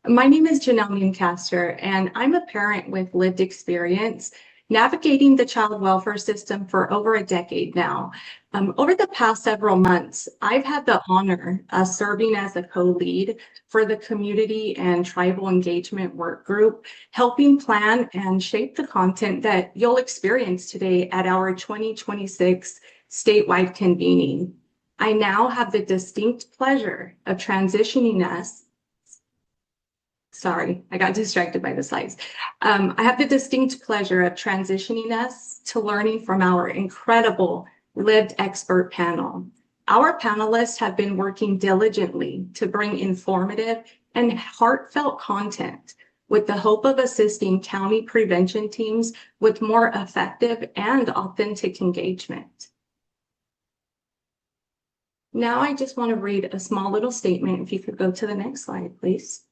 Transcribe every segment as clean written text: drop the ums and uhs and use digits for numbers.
My name is Janel and I'm a parent with lived experience navigating the child welfare system for over a decade now. Over the past several months, I've had the honor of serving as a co-lead for the community and tribal engagement work group, helping plan and shape the content that you'll experience today at our 2026 statewide convening. I now have the distinct pleasure of transitioning us. Sorry, I got distracted by the slides. I have the distinct pleasure of transitioning us to learning from our incredible lived expert panel. Our panelists have been working diligently to bring informative and heartfelt content with the hope of assisting county prevention teams with more effective and authentic engagement. Now I just want to read a small little statement. If you could go to the next slide, please.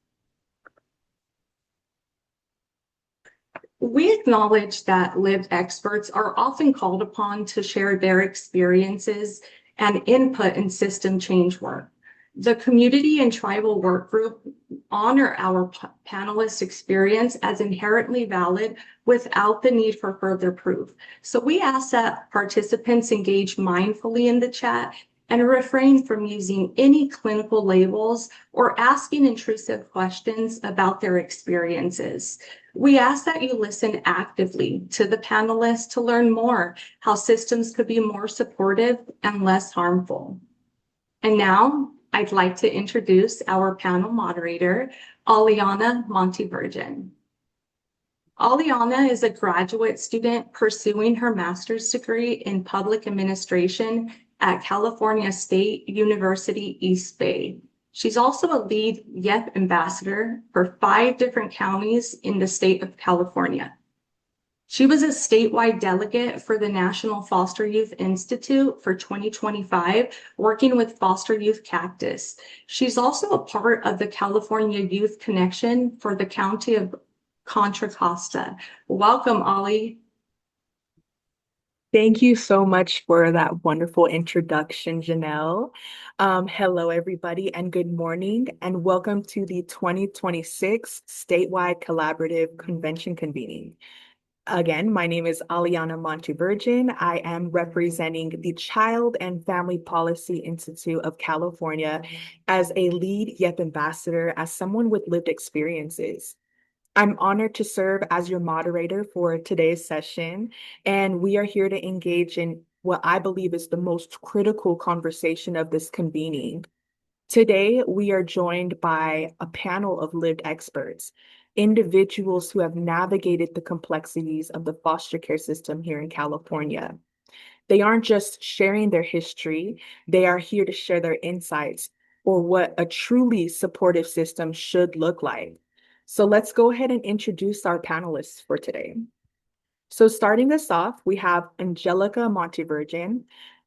We acknowledge that lived experts are often called upon to share their experiences and input in system change work. The community and tribal work group honor our panelists' experience as inherently valid without the need for further proof. So we ask that participants engage mindfully in the chat and refrain from using any clinical labels or asking intrusive questions about their experiences. We ask that you listen actively to the panelists to learn more how systems could be more supportive and less harmful. And now I'd like to introduce our panel moderator, Aliyana Montevirgen. Aliyana is a graduate student pursuing her master's degree in public administration at California State University, East Bay. She's also a lead YEP ambassador for 5 different counties in the state of California. She was a statewide delegate for the National Foster Youth Institute for 2025, working with Foster Youth Cactus. She's also a part of the California Youth Connection for the County of Contra Costa. Welcome, Ollie. Thank you so much for that wonderful introduction, Janelle. Hello, everybody, and good morning, and welcome to the 2026 Statewide Collaborative Convention Convening. Again, my name is Aliyana Montevirgen. I am representing the Child and Family Policy Institute of California as a lead YEP ambassador, as someone with lived experiences. I'm honored to serve as your moderator for today's session, and we are here to engage in what I believe is the most critical conversation of this convening. Today, we are joined by a panel of lived experts, individuals who have navigated the complexities of the foster care system here in California. They aren't just sharing their history, they are here to share their insights or what a truly supportive system should look like. So let's go ahead and introduce our panelists for today. So starting this off, we have Angelica Montevirgen.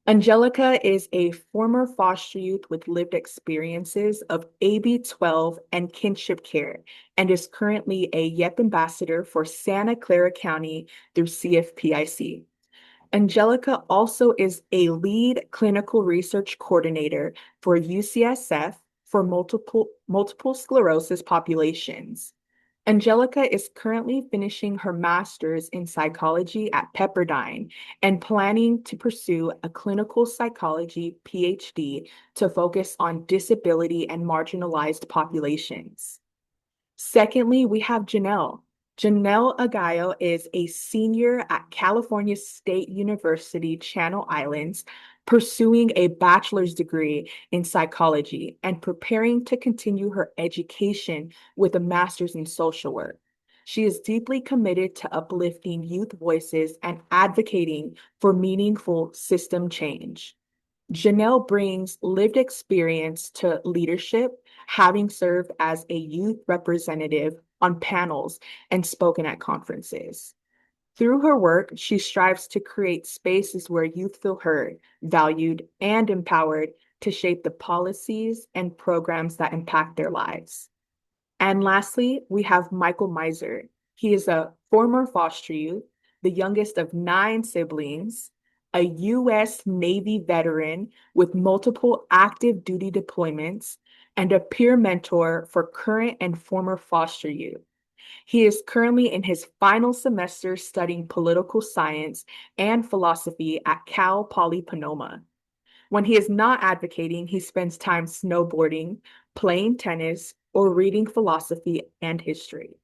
Angelica is a former foster youth with lived experiences of AB 12 and kinship care, and is currently a YEP ambassador for Santa Clara County through CFPIC. Angelica also is a lead clinical research coordinator for UCSF for multiple sclerosis populations. Angelica is currently finishing her master's in psychology at Pepperdine and planning to pursue a clinical psychology PhD to focus on disability and marginalized populations. Secondly, we have Janel. Janel Aguayo is a senior at California State University, Channel Islands, pursuing a bachelor's degree in psychology and preparing to continue her education with a master's in social work. She is deeply committed to uplifting youth voices and advocating for meaningful system change. Janel brings lived experience to leadership, having served as a youth representative on panels and spoken at conferences. Through her work, she strives to create spaces where youth feel heard, valued, and empowered to shape the policies and programs that impact their lives. And lastly, we have Michael Miser. He is a former foster youth, the youngest of 9 siblings, a U.S. Navy veteran with multiple active duty deployments, and a peer mentor for current and former foster youth. He is currently in his final semester studying political science and philosophy at Cal Poly Pomona. When he is not advocating, he spends time snowboarding, playing tennis, or reading philosophy and history.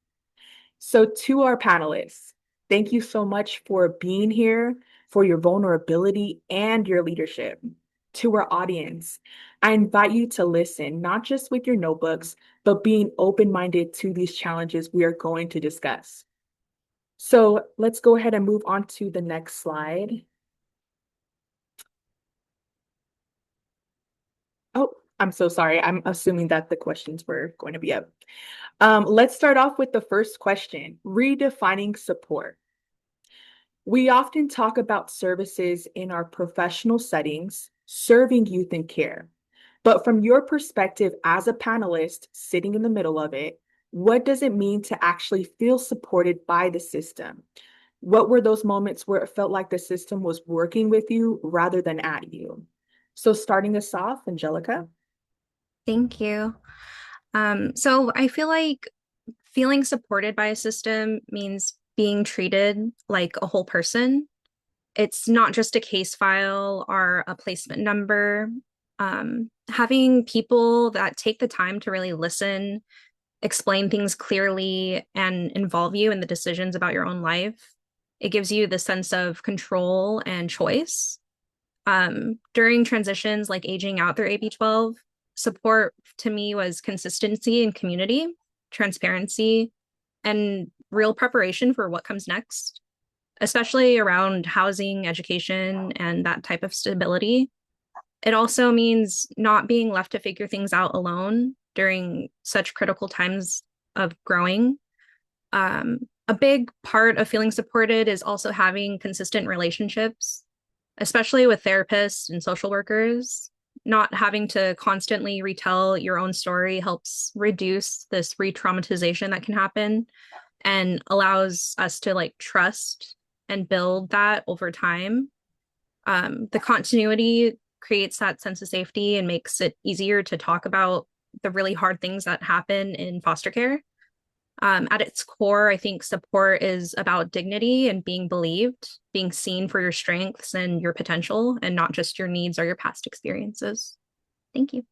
So, to our panelists, thank you so much for being here, for your vulnerability and your leadership. To our audience, I invite you to listen, not just with your notebooks, but being open-minded to these challenges we are going to discuss. So let's go ahead and move on to the next slide. Oh, I'm so sorry. I'm assuming that the questions were going to be up. Let's start off with the first question, redefining support. We often talk about services in our professional settings, serving youth in care. But from your perspective as a panelist sitting in the middle of it, what does it mean to actually feel supported by the system? What were those moments where it felt like the system was working with you rather than at you? So starting us off, Angelica. Thank you. So I feel like feeling supported by a system means being treated like a whole person. It's not just a case file or a placement number. Having people that take the time to really listen, explain things clearly, and involve you in the decisions about your own life, it gives you the sense of control and choice. During transitions like aging out through AB 12, support to me was consistency and community, transparency, and real preparation for what comes next, especially around housing, education, and that type of stability. It also means not being left to figure things out alone during such critical times of growing. A big part of feeling supported is also having consistent relationships, especially with therapists and social workers. Not having to constantly retell your own story helps reduce this re-traumatization that can happen and allows us to like trust and build that over time. The continuity creates that sense of safety and makes it easier to talk about the really hard things that happen in foster care. At its core, I think support is about dignity and being believed, being seen for your strengths and your potential, and not just your needs or your past experiences. Thank you.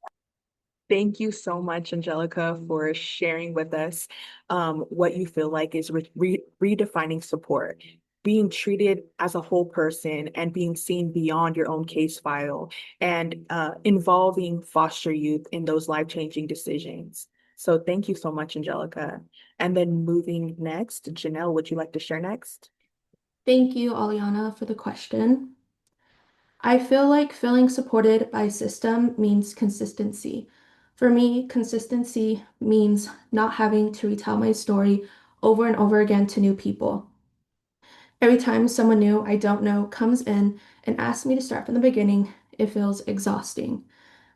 Thank you so much, Angelica, for sharing with us what you feel like is redefining support, being treated as a whole person and being seen beyond your own case file, and involving foster youth in those life-changing decisions. So thank you so much, Angelica. And then moving next, Janel, would you like to share next? Thank you, Aliyana, for the question. I feel like feeling supported by a system means consistency. For me, consistency means not having to retell my story over and over again to new people. Every time someone new I don't know comes in and asks me to start from the beginning, it feels exhausting.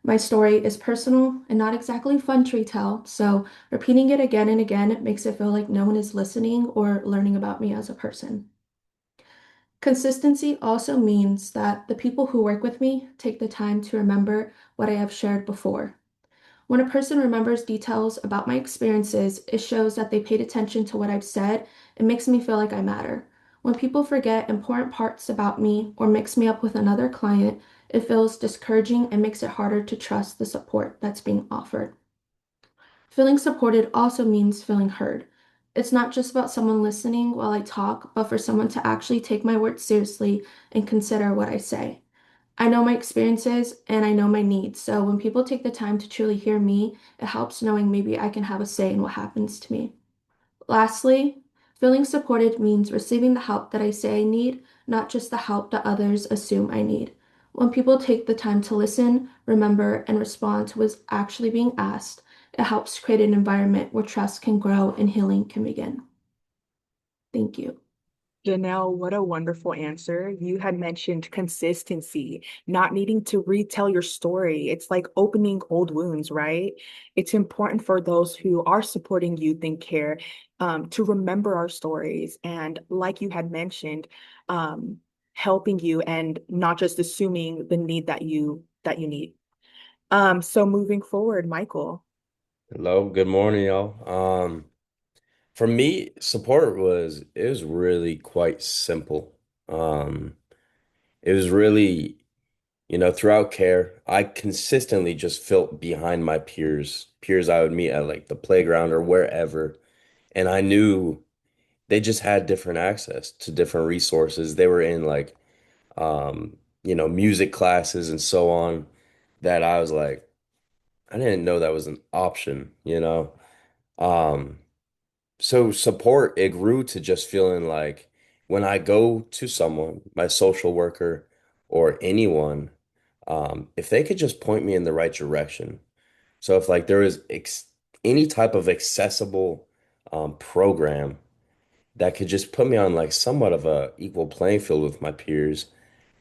My story is personal and not exactly fun to retell, so repeating it again and again makes it feel like no one is listening or learning about me as a person. Consistency also means that the people who work with me take the time to remember what I have shared before. When a person remembers details about my experiences, it shows that they paid attention to what I've said. It makes me feel like I matter. When people forget important parts about me or mix me up with another client, it feels discouraging and makes it harder to trust the support that's being offered. Feeling supported also means feeling heard. It's not just about someone listening while I talk, but for someone to actually take my words seriously and consider what I say. I know my experiences and I know my needs, so when people take the time to truly hear me, it helps knowing maybe I can have a say in what happens to me. Lastly, feeling supported means receiving the help that I say I need, not just the help that others assume I need. When people take the time to listen, remember, and respond to what's actually being asked, it helps create an environment where trust can grow and healing can begin. Thank you. Janelle, what a wonderful answer. You had mentioned consistency, not needing to retell your story. It's like opening old wounds, right? It's important for those who are supporting youth in care to remember our stories. And like you had mentioned, helping you and not just assuming the need that you need. So moving forward, Michael. Hello, good morning, y'all. For me, support was really quite simple. Um, it was really, throughout care, I consistently just felt behind my peers I would meet at like the playground or wherever, and I knew they just had different access to different resources. They were in like, music classes and so on, that I was like, I didn't know that was an option. Um, So support, it grew to just feeling like when I go to someone, my social worker or anyone, if they could just point me in the right direction. So if like there is ex any type of accessible program that could just put me on like somewhat of a equal playing field with my peers,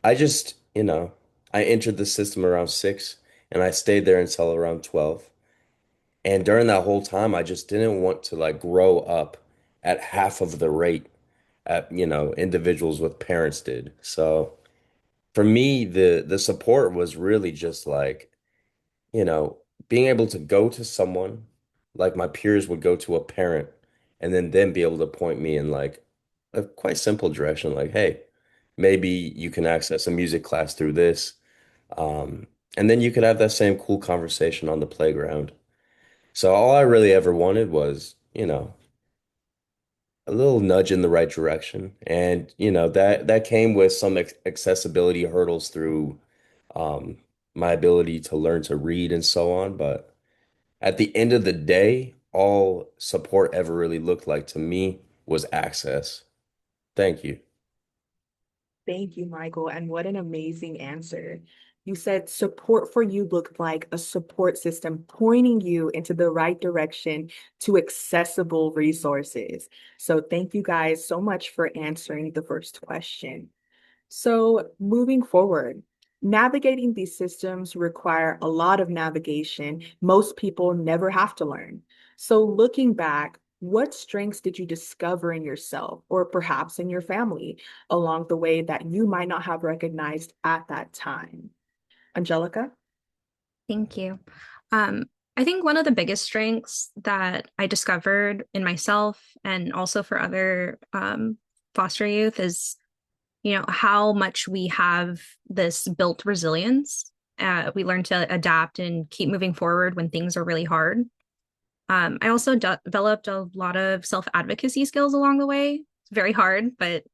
I entered the system around 6 and I stayed there until around 12. And during that whole time, I just didn't want to like grow up at half of the rate individuals with parents did. So for me, the support was really just like, you know, being able to go to someone like my peers would go to a parent and then be able to point me in like a quite simple direction, like, hey, maybe you can access a music class through this. Um, and then you could have that same cool conversation on the playground. So all I really ever wanted was, a little nudge in the right direction. And, that came with some accessibility hurdles through um, my ability to learn to read and so on. But at the end of the day, all support ever really looked like to me was access. Thank you. Thank you, Michael. And what an amazing answer. You said support for you looked like a support system pointing you into the right direction to accessible resources. So thank you guys so much for answering the first question. So moving forward, navigating these systems require a lot of navigation most people never have to learn. So looking back, what strengths did you discover in yourself or perhaps in your family along the way that you might not have recognized at that time? Angelica? Thank you. Um, I think one of the biggest strengths that I discovered in myself and also for other foster youth is, how much we have this built resilience. We learn to adapt and keep moving forward when things are really hard. I also developed a lot of self-advocacy skills along the way. It's very hard, but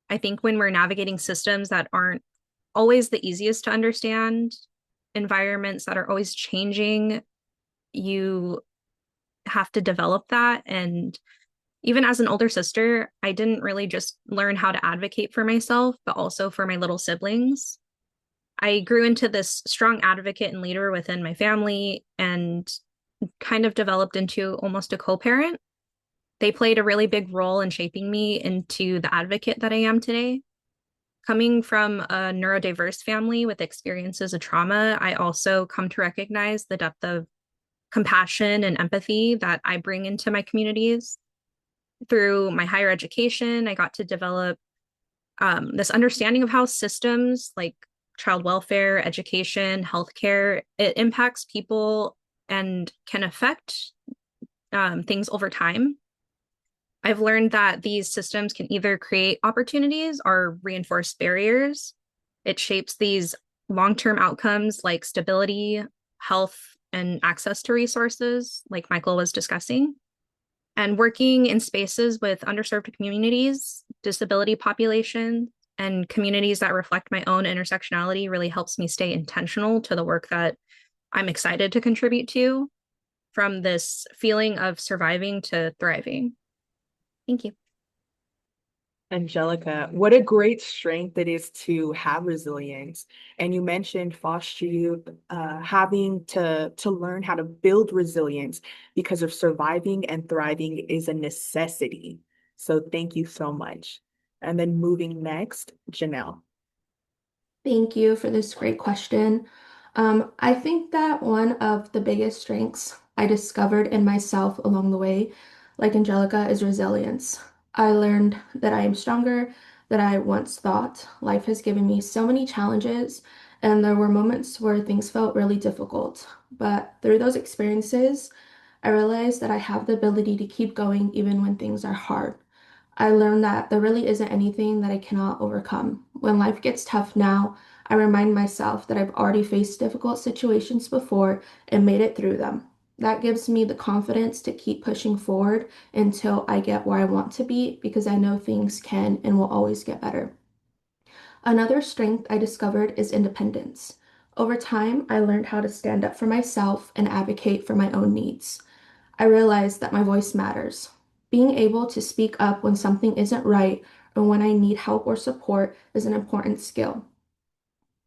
I think when we're navigating systems that aren't always the easiest to understand, environments that are always changing, you have to develop that. And even as an older sister, I didn't really just learn how to advocate for myself, but also for my little siblings. I grew into this strong advocate and leader within my family and kind of developed into almost a co-parent. They played a really big role in shaping me into the advocate that I am today. Coming from a neurodiverse family with experiences of trauma, I also come to recognize the depth of compassion and empathy that I bring into my communities. Through my higher education, I got to develop this understanding of how systems like child welfare, education, healthcare, it impacts people and can affect things over time. I've learned that these systems can either create opportunities or reinforce barriers. It shapes these long-term outcomes like stability, health, and access to resources, like Michael was discussing. And working in spaces with underserved communities, disability populations, and communities that reflect my own intersectionality really helps me stay intentional to the work that I'm excited to contribute to, from this feeling of surviving to thriving. Thank you. Angelica, what a great strength it is to have resilience. And you mentioned foster youth having to learn how to build resilience because of surviving and thriving is a necessity. So thank you so much. And then moving next, Janelle. Thank you for this great question. I think that one of the biggest strengths I discovered in myself along the way, like Angelica, is resilience. I learned that I am stronger than I once thought. Life has given me so many challenges, and there were moments where things felt really difficult. But through those experiences, I realized that I have the ability to keep going even when things are hard. I learned that there really isn't anything that I cannot overcome. When life gets tough now, I remind myself that I've already faced difficult situations before and made it through them. That gives me the confidence to keep pushing forward until I get where I want to be because I know things can and will always get better. Another strength I discovered is independence. Over time, I learned how to stand up for myself and advocate for my own needs. I realized that my voice matters. Being able to speak up when something isn't right or when I need help or support is an important skill.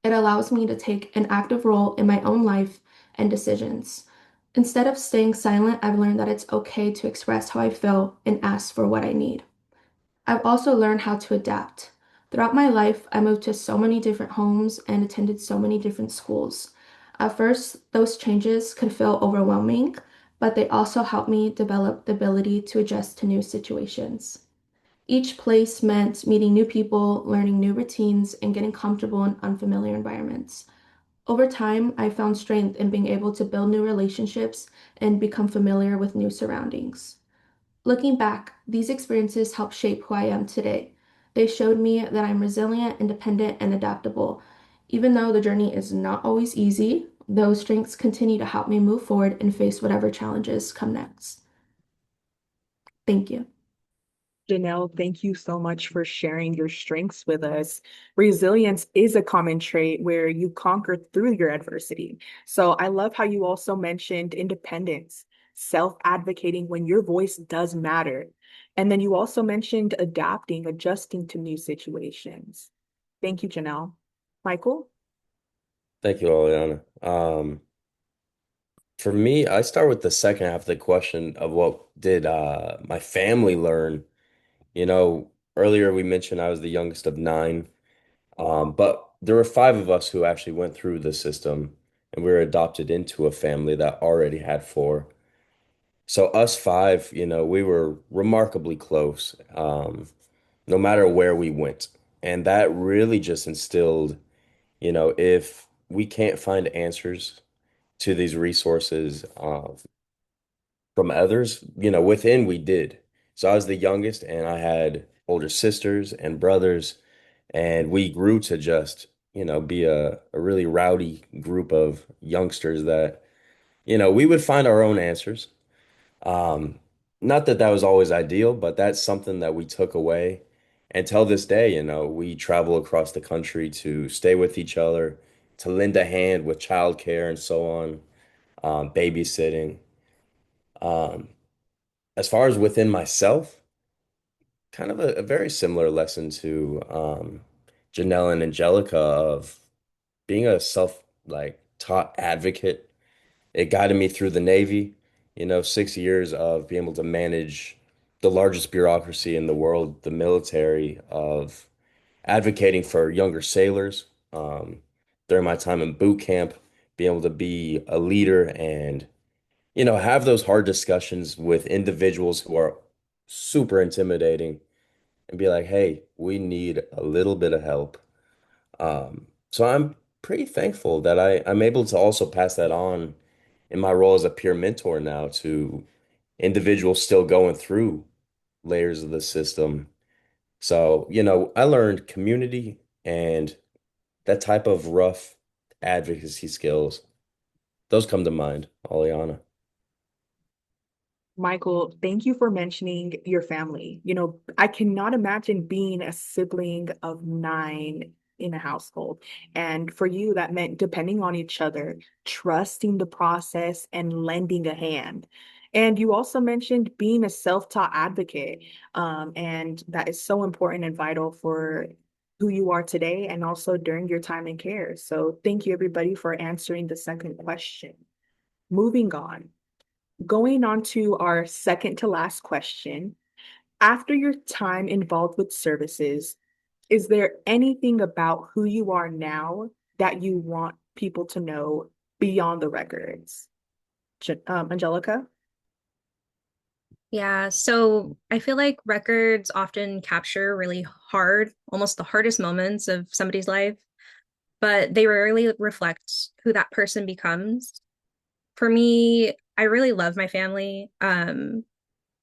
It allows me to take an active role in my own life and decisions. Instead of staying silent, I've learned that it's okay to express how I feel and ask for what I need. I've also learned how to adapt. Throughout my life, I moved to so many different homes and attended so many different schools. At first, those changes could feel overwhelming, but they also helped me develop the ability to adjust to new situations. Each place meant meeting new people, learning new routines, and getting comfortable in unfamiliar environments. Over time, I found strength in being able to build new relationships and become familiar with new surroundings. Looking back, these experiences helped shape who I am today. They showed me that I'm resilient, independent, and adaptable. Even though the journey is not always easy, those strengths continue to help me move forward and face whatever challenges come next. Thank you. Janelle, thank you so much for sharing your strengths with us. Resilience is a common trait where you conquer through your adversity. So I love how you also mentioned independence, self-advocating when your voice does matter. And then you also mentioned adapting, adjusting to new situations. Thank you, Janelle. Michael? Thank you, Aliyana. For me, I start with the second half of the question of what did my family learn? Earlier we mentioned I was the youngest of nine, but there were five of us who actually went through the system, and we were adopted into a family that already had four. So us five, we were remarkably close, no matter where we went. And that really just instilled, if we can't find answers to these resources, from others, within we did. So I was the youngest, and I had older sisters and brothers, and we grew to just, be a really rowdy group of youngsters that, we would find our own answers. Um, Not that that was always ideal, but that's something that we took away. And till this day, we travel across the country to stay with each other, to lend a hand with childcare and so on, babysitting. Um, as far as within myself, kind of a very similar lesson to Janelle and Angelica of being a self like taught advocate. It guided me through the Navy, 6 years of being able to manage the largest bureaucracy in the world, the military, of advocating for younger sailors. During my time in boot camp, being able to be a leader and have those hard discussions with individuals who are super intimidating and be like, hey, we need a little bit of help. So I'm pretty thankful that I'm able to also pass that on in my role as a peer mentor now to individuals still going through layers of the system. So, I learned community and that type of rough advocacy skills. Those come to mind, Aliana. Michael, thank you for mentioning your family. I cannot imagine being a sibling of nine in a household. And for you, that meant depending on each other, trusting the process, and lending a hand. And you also mentioned being a self-taught advocate. And that is so important and vital for who you are today and also during your time in care. So thank you, everybody, for answering the second question. Moving on. Going on to our second to last question. After your time involved with services, is there anything about who you are now that you want people to know beyond the records? Angelica? Yeah, so I feel like records often capture really hard, almost the hardest moments of somebody's life. but they rarely reflect who that person becomes. For me, I really love my family. I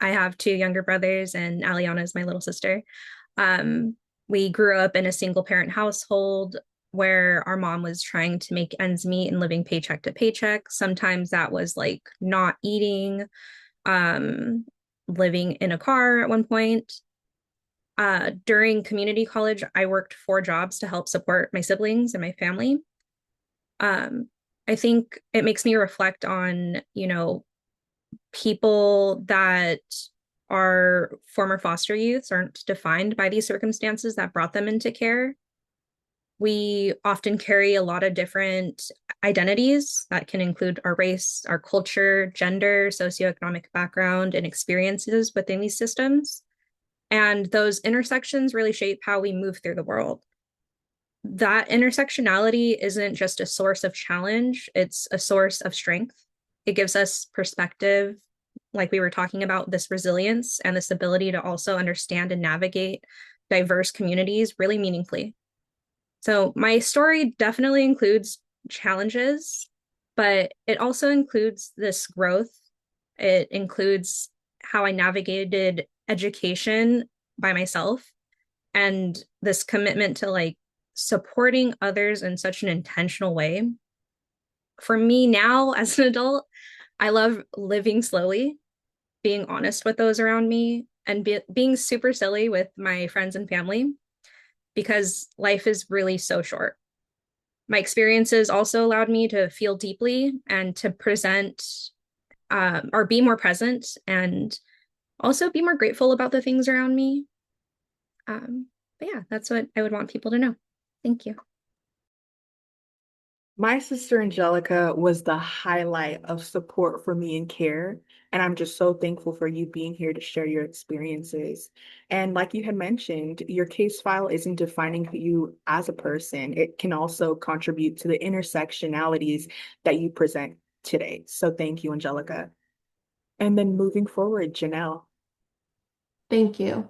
have two younger brothers, and Aliyana is my little sister. Um, we grew up in a single parent household where our mom was trying to make ends meet and living paycheck to paycheck. Sometimes that was like not eating, um, living in a car at one point. During community college, I worked 4 jobs to help support my siblings and my family. Um, I think it makes me reflect on, people that are former foster youths aren't defined by these circumstances that brought them into care. We often carry a lot of different identities that can include our race, our culture, gender, socioeconomic background, and experiences within these systems. And those intersections really shape how we move through the world. That intersectionality isn't just a source of challenge, it's a source of strength. It gives us perspective, like we were talking about, this resilience and this ability to also understand and navigate diverse communities really meaningfully. So, my story definitely includes challenges, but it also includes this growth. It includes how I navigated education by myself and this commitment to like supporting others in such an intentional way. For me now, as an adult, I love living slowly, being honest with those around me, and being super silly with my friends and family because life is really so short. My experiences also allowed me to feel deeply and to present or be more present and also be more grateful about the things around me. But yeah, that's what I would want people to know. Thank you. My sister Angelica was the highlight of support for me in care. And I'm just so thankful for you being here to share your experiences. And like you had mentioned, your case file isn't defining you as a person. It can also contribute to the intersectionalities that you present today. So thank you, Angelica. And then moving forward, Janelle. Thank you.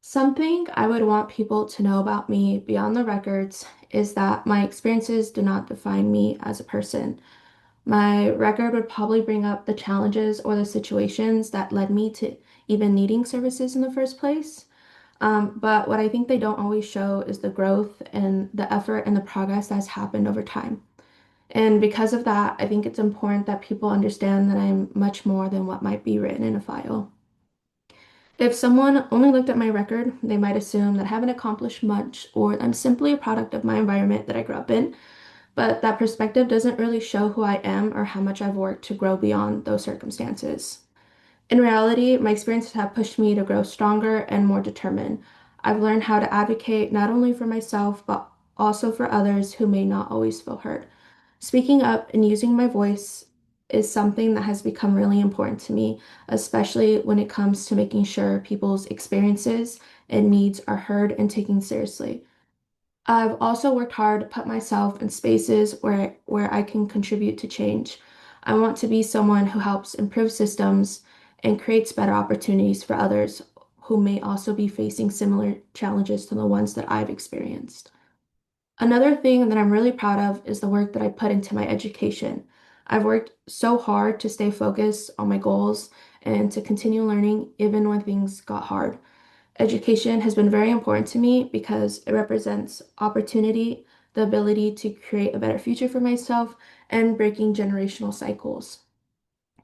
Something I would want people to know about me beyond the records is that my experiences do not define me as a person. My record would probably bring up the challenges or the situations that led me to even needing services in the first place. But what I think they don't always show is the growth and the effort and the progress that's happened over time. And because of that, I think it's important that people understand that I'm much more than what might be written in a file. If someone only looked at my record, they might assume that I haven't accomplished much or I'm simply a product of my environment that I grew up in. But that perspective doesn't really show who I am or how much I've worked to grow beyond those circumstances. In reality, my experiences have pushed me to grow stronger and more determined. I've learned how to advocate not only for myself, but also for others who may not always feel heard. Speaking up and using my voice is something that has become really important to me, especially when it comes to making sure people's experiences and needs are heard and taken seriously. I've also worked hard to put myself in spaces where I can contribute to change. I want to be someone who helps improve systems and creates better opportunities for others who may also be facing similar challenges to the ones that I've experienced. Another thing that I'm really proud of is the work that I put into my education. I've worked so hard to stay focused on my goals and to continue learning even when things got hard. Education has been very important to me because it represents opportunity, the ability to create a better future for myself, and breaking generational cycles.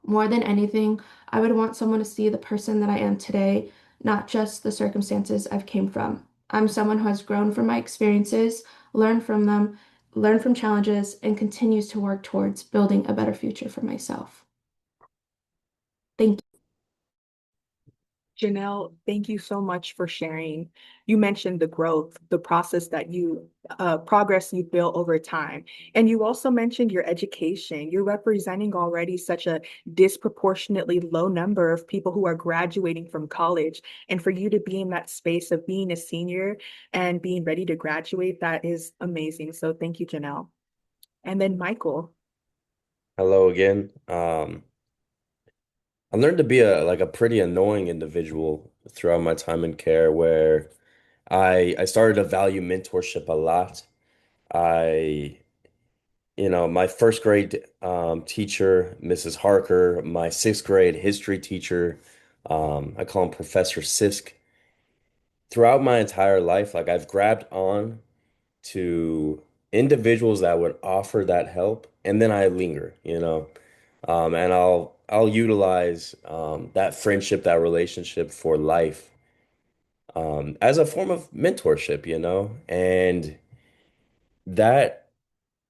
More than anything, I would want someone to see the person that I am today, not just the circumstances I've came from. I'm someone who has grown from my experiences, learned from them, learned from challenges, and continues to work towards building a better future for myself. Thank you. Janelle, thank you so much for sharing. You mentioned the growth, the process that progress you built over time. And you also mentioned your education. You're representing already such a disproportionately low number of people who are graduating from college. And for you to be in that space of being a senior and being ready to graduate, that is amazing. So thank you, Janelle. And then Michael. Hello again. I learned to be a pretty annoying individual throughout my time in care where I started to value mentorship a lot. I, my first grade teacher, Mrs. Harker, my sixth grade history teacher, I call him Professor Sisk. Throughout my entire life, like I've grabbed on to individuals that would offer that help, and then I linger. And I'll utilize that friendship, that relationship for life as a form of mentorship. And that,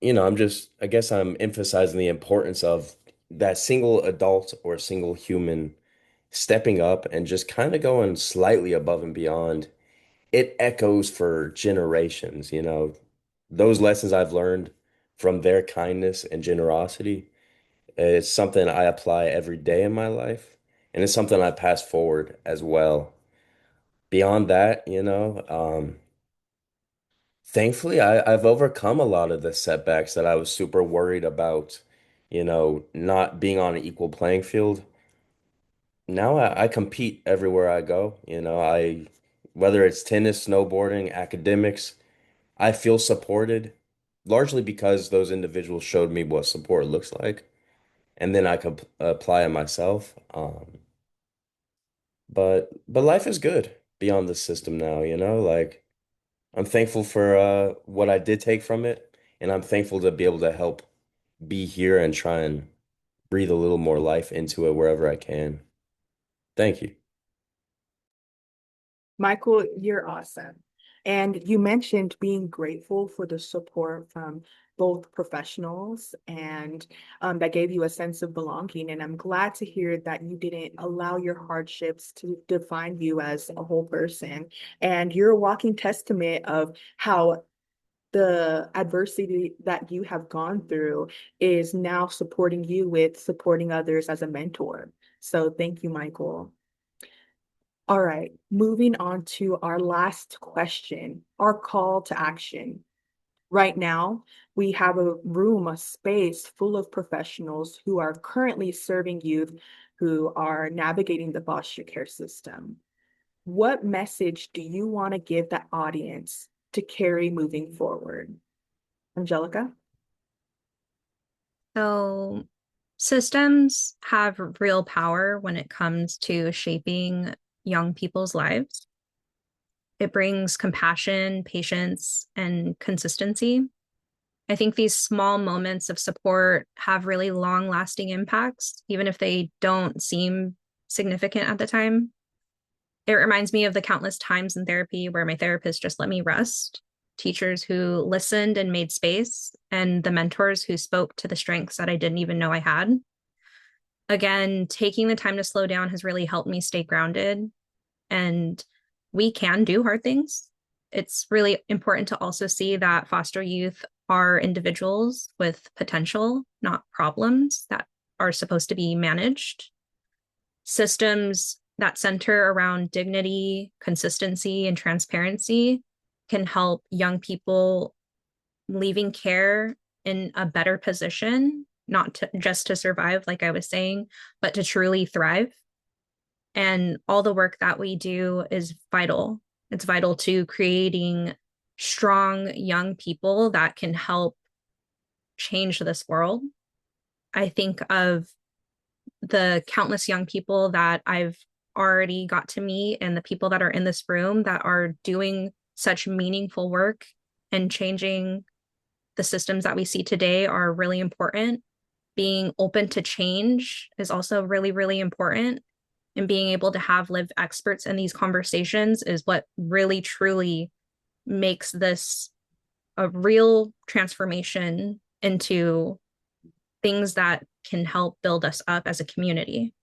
I guess I'm emphasizing the importance of that single adult or single human stepping up and just kind of going slightly above and beyond. It echoes for generations. Those lessons I've learned from their kindness and generosity is something I apply every day in my life, and it's something I pass forward as well. Beyond that, thankfully I've overcome a lot of the setbacks that I was super worried about, not being on an equal playing field. Now I compete everywhere I go. Whether it's tennis, snowboarding, academics, I feel supported largely because those individuals showed me what support looks like, and then I could apply it myself. But life is good beyond the system now. Like I'm thankful for what I did take from it, and I'm thankful to be able to help be here and try and breathe a little more life into it wherever I can. Thank you. Michael, you're awesome. And you mentioned being grateful for the support from both professionals and that gave you a sense of belonging. And I'm glad to hear that you didn't allow your hardships to define you as a whole person. And you're a walking testament of how the adversity that you have gone through is now supporting you with supporting others as a mentor. So thank you, Michael. All right, moving on to our last question, our call to action. Right now, we have a room, a space full of professionals who are currently serving youth who are navigating the foster care system. What message do you want to give that audience to carry moving forward? Angelica? So, systems have real power when it comes to shaping young people's lives. It brings compassion, patience, and consistency. I think these small moments of support have really long lasting impacts, even if they don't seem significant at the time. It reminds me of the countless times in therapy where my therapist just let me rest, teachers who listened and made space, and the mentors who spoke to the strengths that I didn't even know I had. Again, taking the time to slow down has really helped me stay grounded, and we can do hard things. It's really important to also see that foster youth are individuals with potential, not problems that are supposed to be managed. Systems that center around dignity, consistency, and transparency can help young people leaving care in a better position, not just to survive, like I was saying, but to truly thrive. And all the work that we do is vital. It's vital to creating strong young people that can help change this world. I think of the countless young people that I've already got to meet and the people that are in this room that are doing such meaningful work and changing the systems that we see today are really important. Being open to change is also really, really important. And being able to have lived experts in these conversations is what really, truly makes this a real transformation into things that can help build us up as a community.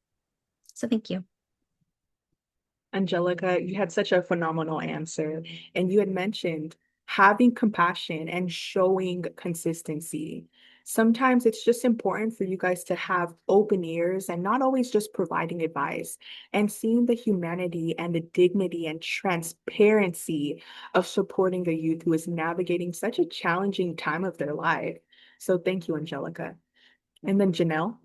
So thank you. Angelica, you had such a phenomenal answer. And you had mentioned having compassion and showing consistency. Sometimes it's just important for you guys to have open ears and not always just providing advice and seeing the humanity and the dignity and transparency of supporting a youth who is navigating such a challenging time of their life. So thank you, Angelica. And then Janelle.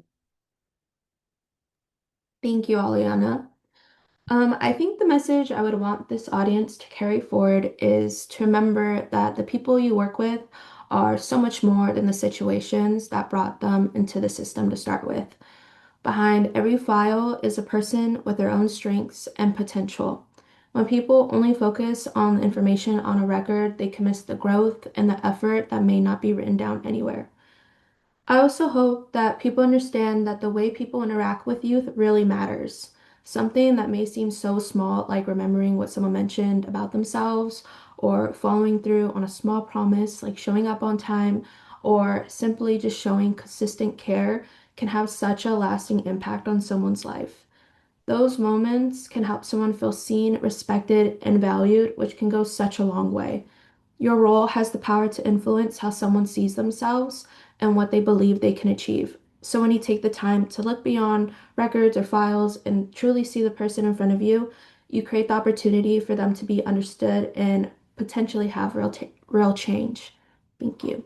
Thank you, Aliyana. I think the message I would want this audience to carry forward is to remember that the people you work with are so much more than the situations that brought them into the system to start with. Behind every file is a person with their own strengths and potential. When people only focus on the information on a record, they can miss the growth and the effort that may not be written down anywhere. I also hope that people understand that the way people interact with youth really matters. Something that may seem so small, like remembering what someone mentioned about themselves, or following through on a small promise, like showing up on time, or simply just showing consistent care, can have such a lasting impact on someone's life. Those moments can help someone feel seen, respected, and valued, which can go such a long way. Your role has the power to influence how someone sees themselves and what they believe they can achieve. So when you take the time to look beyond records or files and truly see the person in front of you, you create the opportunity for them to be understood and potentially have real change. Thank you.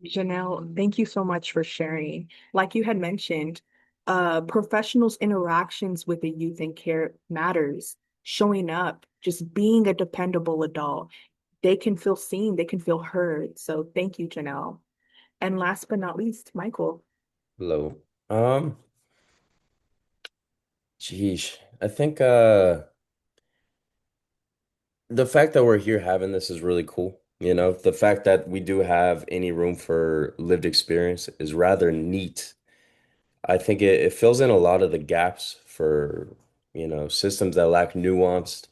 Janelle, thank you so much for sharing. Like you had mentioned, professionals' interactions with the youth and care matters. Showing up, just being a dependable adult. They can feel seen, they can feel heard. So thank you, Janelle. And last but not least, Michael. Hello. Geez, I think the fact that we're here having this is really cool. You know, the fact that we do have any room for lived experience is rather neat. I think it fills in a lot of the gaps for, systems that lack nuanced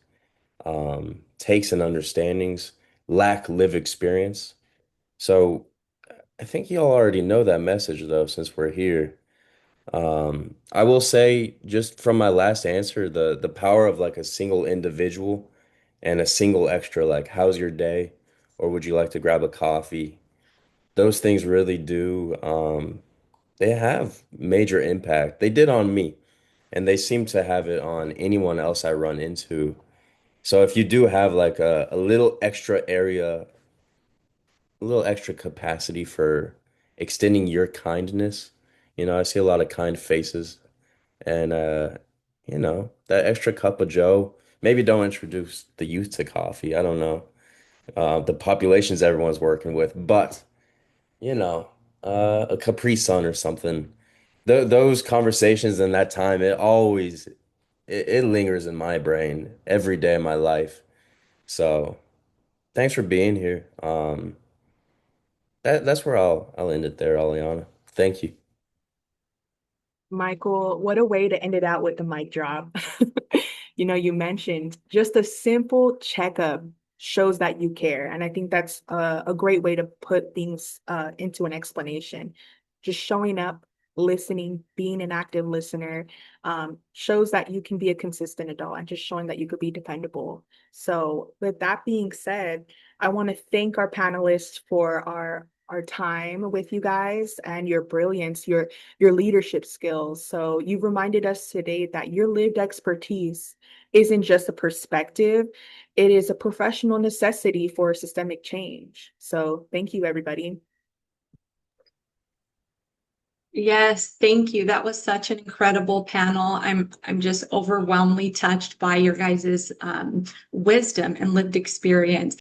takes and understandings, lack lived experience. So I think y'all already know that message though, since we're here. I will say just from my last answer, the power of like a single individual and a single extra, like, how's your day? Or would you like to grab a coffee? Those things really do, they have major impact. They did on me, and they seem to have it on anyone else I run into. So if you do have like a little extra area, a little extra capacity for extending your kindness, I see a lot of kind faces. And that extra cup of Joe, maybe don't introduce the youth to coffee. I don't know. The populations everyone's working with, but you know, a Capri Sun or something. Those conversations and that time, it lingers in my brain every day of my life. So thanks for being here. That's where I'll end it there, Aliana. Thank you. Michael, what a way to end it out with the mic drop. You mentioned just a simple checkup shows that you care. And I think that's a great way to put things into an explanation. Just showing up, listening, being an active listener shows that you can be a consistent adult and just showing that you could be dependable. So with that being said, I want to thank our panelists for our time with you guys and your brilliance, your leadership skills. So you've reminded us today that your lived expertise isn't just a perspective, it is a professional necessity for systemic change. So thank you, everybody. Yes, thank you. That was such an incredible panel. I'm just overwhelmingly touched by your guys' wisdom and lived experience.